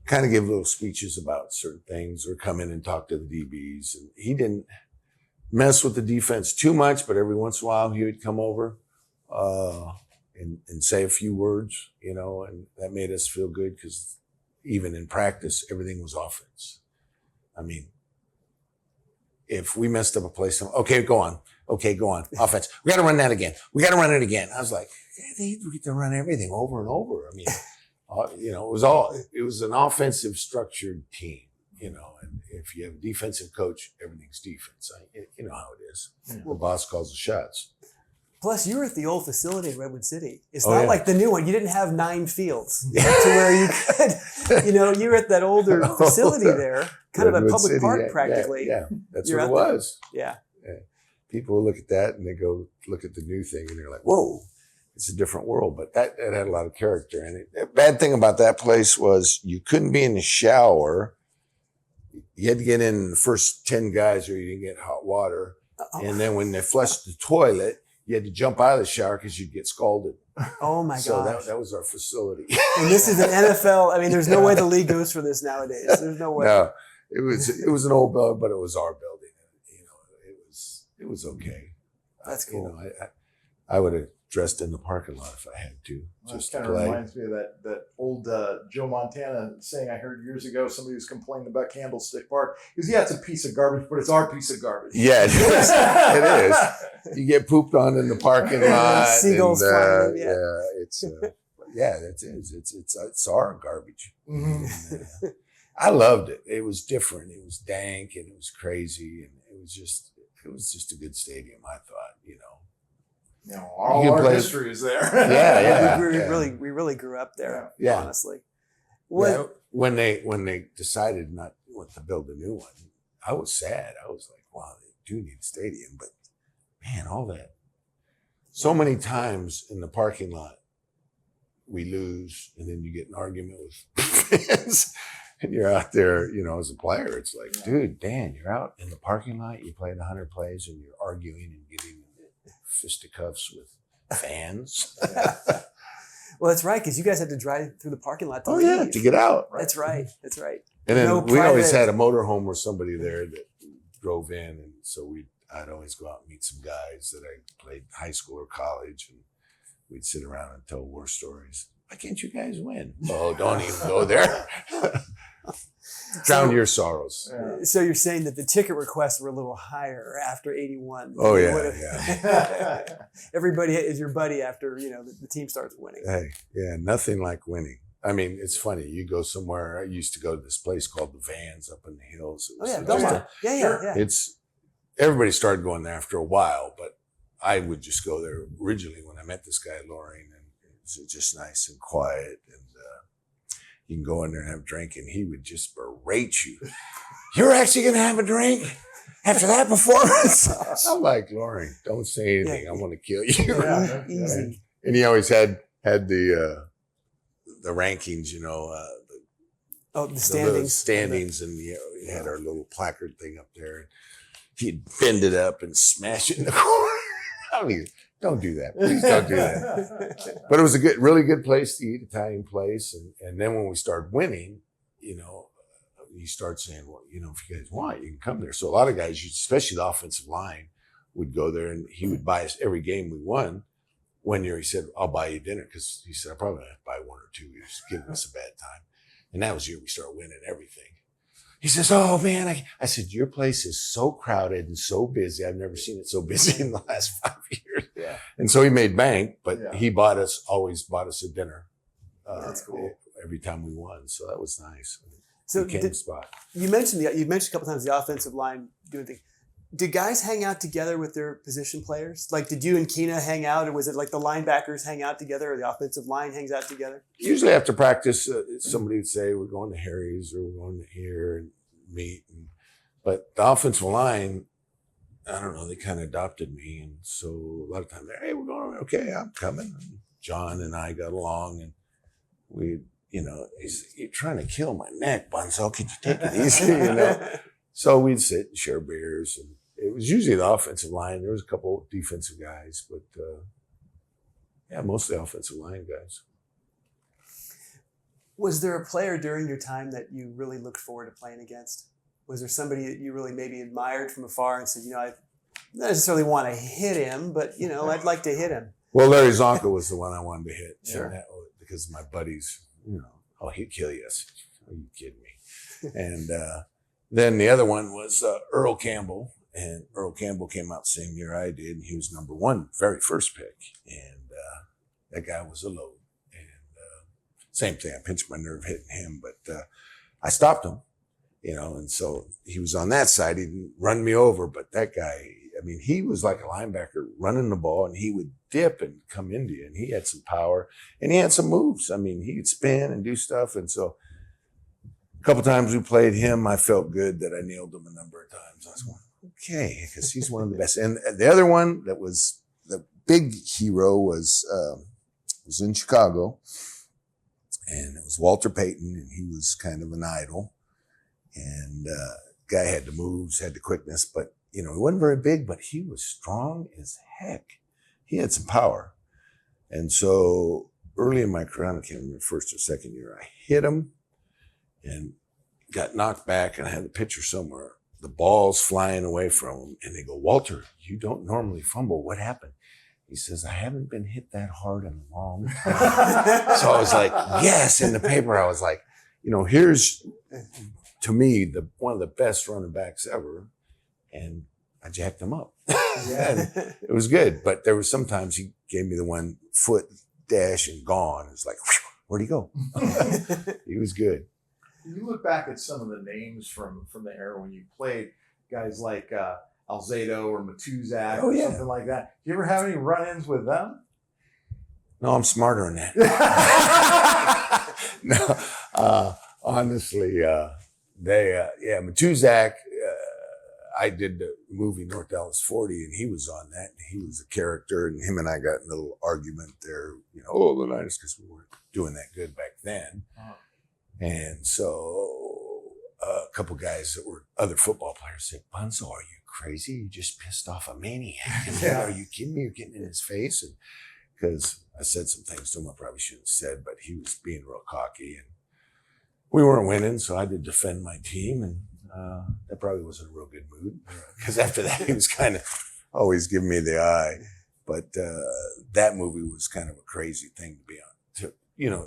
kind of give little speeches about certain things or come in and talk to the DBs. And he didn't mess with the defense too much, but every once in a while he would come over and say a few words, and that made us feel good because even in practice, everything was offense. I mean, if we messed up a play, okay, go on. Offense. We got to run that again. We got to run it again. I was like, they get to run everything over and over. I mean, it was an offensive structured team, and if you have a defensive coach, everything's defense. You know how it is. Yeah. The boss calls the shots. Plus, you were at the old facility in Redwood City. It's not like the new one. You didn't have 9 fields to where you could, you were at that older facility there, kind of a public park practically. Yeah. That's what it was. Yeah. People look at that and they go look at the new thing and they're like, whoa, it's a different world. But that had a lot of character. And the bad thing about that place was you couldn't be in the shower. You had to get in the first 10 guys or you didn't get hot water. And then when they flushed the toilet, you had to jump out of the shower because you'd get scalded. Oh my gosh. So that was our facility. And this is an NFL. I mean, there's no way the league goes for this nowadays. There's no way. No, it was an old building, but it was our building. It was okay. That's cool. I would have dressed in the parking lot if I had to. Just kind of reminds me of that old Joe Montana saying I heard years ago. Somebody was complaining about Candlestick Park because it's a piece of garbage, but it's our piece of garbage. Yeah, it is. It is. You get pooped on in the parking lot. Seagulls flying. It's our garbage. Mm-hmm. I loved it. It was different. It was dank and it was crazy and it was just a good stadium. I thought, all our history is there. We really grew up there. Yeah. Honestly. When they decided not to build a new one, I was sad. I was like, wow, they do need a stadium, but man, all that. So many times in the parking lot, we lose, and then you get an argument with fans, and you're out there, as a player. It's like, dude, Dan, you're out in the parking lot, you played 100 plays, and you're arguing and getting fisticuffs with fans. Well, that's right, because you guys had to drive through the parking lot to leave. To get out. Right? That's right. And then we always had a motorhome or somebody there that drove in, and so I'd always go out and meet some guys that I played high school or college, and we'd sit around and tell war stories. Why can't you guys win? Oh, don't even go there. Drown your sorrows. So you're saying that the ticket requests were a little higher after 81. Oh, yeah. Everybody is your buddy after, the team starts winning. Hey, yeah, nothing like winning. I mean, it's funny. You go somewhere. I used to go to this place called the Vans up in the hills. Belmont. Yeah. Everybody started going there after a while, but I would just go there originally when I met this guy, Loring, and it was just nice and quiet. And you can go in there and have a drink, and he would just berate you. You're actually going to have a drink after that performance? I'm like, Loring, don't say anything. I want to kill you. Yeah, easy. And he always had the rankings, the standings. Standings, and we had our little placard thing up there. He'd bend it up and smash it in the corner. Don't do that. Please don't do that. But it was a really good place to eat, Italian place. And then when we started winning, you start saying, well, if you guys want, you can come there. So a lot of guys, especially the offensive line, would go there, and he would buy us every game we won. One year he said, I'll buy you dinner, because he said, I probably have to buy one or two. He was giving us a bad time. And that was the year we started winning everything. He says, oh, man. I said, your place is so crowded and so busy. I've never seen it so busy in the last 5 years. Yeah. And so he made bank, but he always bought us a dinner. That's cool. Every time we won. So that was nice. So became the spot. You mentioned a couple times the offensive line doing things. Did guys hang out together with their position players? Like, did you and Keena hang out, or was it like the linebackers hang out together, or the offensive line hangs out together? Usually after practice, somebody would say, we're going to Harry's or we're going to here and meet. But the offensive line, I don't know, they kind of adopted me. And so a lot of times, hey, we're going, okay, I'm coming. And John and I got along, and we, you're trying to kill my neck, Bunz. So can you take it easy, So we'd sit and share beers, and it was usually the offensive line. There was a couple of defensive guys, but mostly offensive line guys. Was there a player during your time that you really looked forward to playing against? Was there somebody that you really maybe admired from afar and said, I don't necessarily want to hit him, but, I'd like to hit him? Well, Larry Zonka was the one I wanted to hit. Sure. Because my buddies, he'd kill you. Are you kidding me? And then the other one was Earl Campbell. And Earl Campbell came out the same year I did, and he was number one, very first pick. And that guy was a load. And same thing, I pinched my nerve hitting him, but I stopped him, and so he was on that side. He didn't run me over, but that guy, he was like a linebacker running the ball, and he would dip and come into you, and he had some power, and he had some moves. He could spin and do stuff. And so a couple times we played him, I felt good that I nailed him a number of times. I was going, okay, because he's one of the best. And the other one that was the big hero was in Chicago, and it was Walter Payton, and he was kind of an idol. And guy had the moves, had the quickness, but he wasn't very big, but he was strong as heck. He had some power. And so early in my career, I can't remember, first or second year, I hit him and got knocked back, and I had the picture somewhere. The ball's flying away from him, and they go, Walter, you don't normally fumble. What happened? He says, I haven't been hit that hard in a long time. So I was like, yes. In the paper, I was like, here's, to me, one of the best running backs ever. And I jacked him up. And it was good. But there was sometimes he gave me the 1 foot dash and gone. It's like, where'd he go? He was good. You look back at some of the names from the era when you played, guys like Alzado or Matuzak or something like that. Do you ever have any run-ins with them? No, I'm smarter than that. No, honestly, Matuzak, I did the movie North Dallas 40, and he was on that. And he was a character, and him and I got in a little argument there, the Niners, because we weren't doing that good back then. Oh. And so a couple guys that were other football players said, Bunz, are you crazy? You just pissed off a maniac. Are you kidding me? You're getting in his face. And because I said some things to him I probably shouldn't have said, but he was being real cocky, and we weren't winning, so I had to defend my team. And that probably wasn't a real good mood, because after that he was kind of always giving me the eye. But that movie was kind of a crazy thing to be on.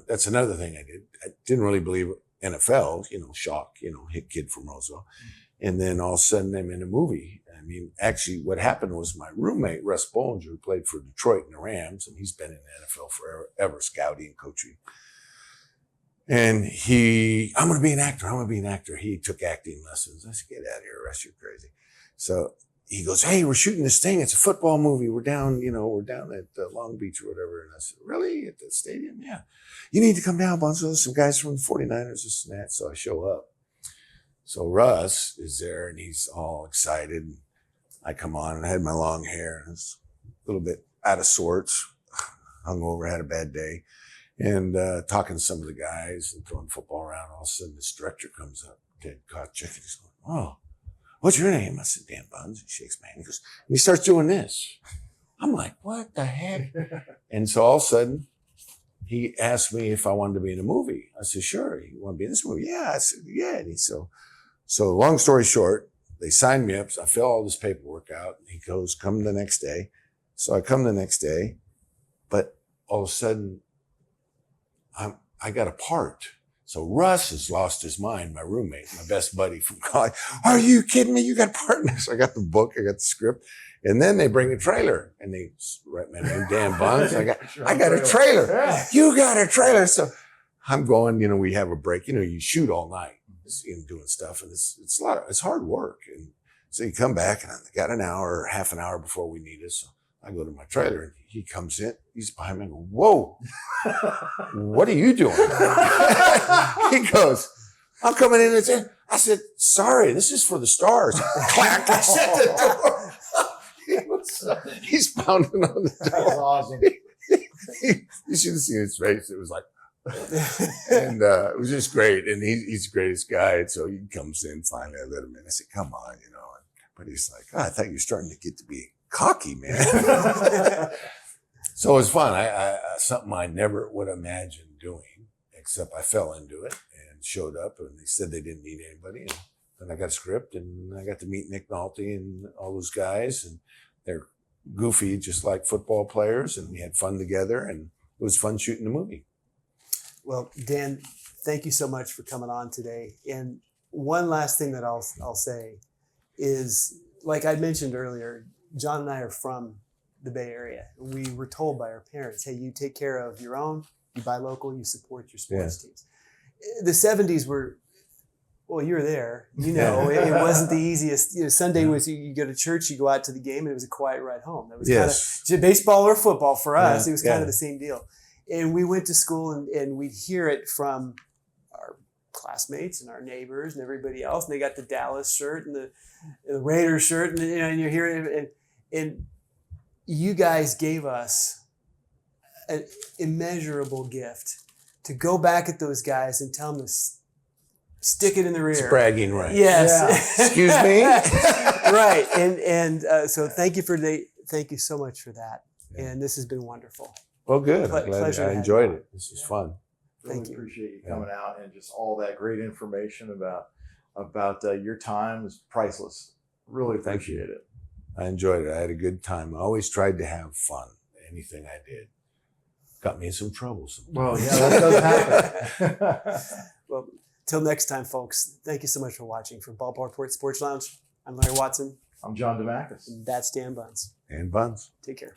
That's another thing I did. I didn't really believe NFL, shock, hit kid from Roseville. And then all of a sudden I'm in a movie. Actually what happened was my roommate, Russ Bollinger, who played for Detroit and the Rams, and he's been in the NFL forever, scouting and coaching. And I'm going to be an actor. He took acting lessons. I said, get out of here, Russ, you're crazy. So he goes, hey, we're shooting this thing. It's a football movie. We're down at Long Beach or whatever. And I said, really? At the stadium? Yeah. You need to come down, Bunz. There's some guys from the 49ers, this and that. So I show up. So Russ is there, and he's all excited. I come on, and I had my long hair, and it's a little bit out of sorts, hungover, had a bad day, and talking to some of the guys and throwing football around. All of a sudden, this director comes up, dead caught chicken. He's going, oh, what's your name? I said, Dan Bunz. He shakes my hand. He goes, and he starts doing this. I'm like, what the heck? And so all of a sudden, he asked me if I wanted to be in a movie. I said, sure. You want to be in this movie? Yeah. I said, yeah. And so long story short, they signed me up. So I fill all this paperwork out. And he goes, come the next day. So I come the next day, but all of a sudden, I got a part. So Russ has lost his mind, my roommate, my best buddy from college. Are you kidding me? You got a part in this? I got the book, I got the script. And then they bring a trailer, and they write my name, Dan Bunz. I got a trailer. Yeah. You got a trailer. So I'm going, we have a break. You shoot all night. doing stuff, and it's it's hard work. And so you come back, and I got an hour or half an hour before we need us. So I go to my trailer, and he comes in. He's behind me. I go, whoa, what are you doing? He goes, I'm coming in and saying, I said, sorry, this is for the stars. Clack, I shut the door. He's pounding on the door. That's awesome. You should have seen his face. It was like, and it was just great. And he's the greatest guy. And so he comes in finally. I let him in. I said, come on, But he's like, I thought you were starting to get to be cocky, man. So it was fun. I something I never would imagine doing, except I fell into it and showed up, and they said they didn't need anybody. And then I got a script, and I got to meet Nick Nolte and all those guys, and they're goofy, just like football players, and we had fun together, and it was fun shooting the movie. Well, Dan, thank you so much for coming on today. And one last thing that I'll say is, like I mentioned earlier, John and I are from the Bay Area. We were told by our parents, hey, you take care of your own, you buy local, you support your sports teams. The 70s were, well, you were there. It wasn't the easiest. Sunday was you go to church, you go out to the game, and it was a quiet ride home. That was kind of baseball or football for us. It was kind of the same deal. And we went to school, and we'd hear it from our classmates and our neighbors and everybody else. And they got the Dallas shirt and the Raiders shirt, and you're hearing it. And you guys gave us an immeasurable gift to go back at those guys and tell them to stick it in the rear. It's bragging rights. Yes. Yeah. Excuse me? Right. And so thank you for today. Thank you so much for that. Yeah. And this has been wonderful. Well, good. I'm glad I enjoyed it. This was fun. Thank you. Appreciate you coming out and just all that great information about your time is priceless. Really appreciate it. I enjoyed it. I had a good time. I always tried to have fun. Anything I did got me in some trouble sometimes. Well, yeah, that does happen. Well, till next time, folks. Thank you so much for watching. From BallPark Sports Lounge, I'm Larry Watson. I'm John DeMakis. And that's Dan Bunz. And Bunz. Take care.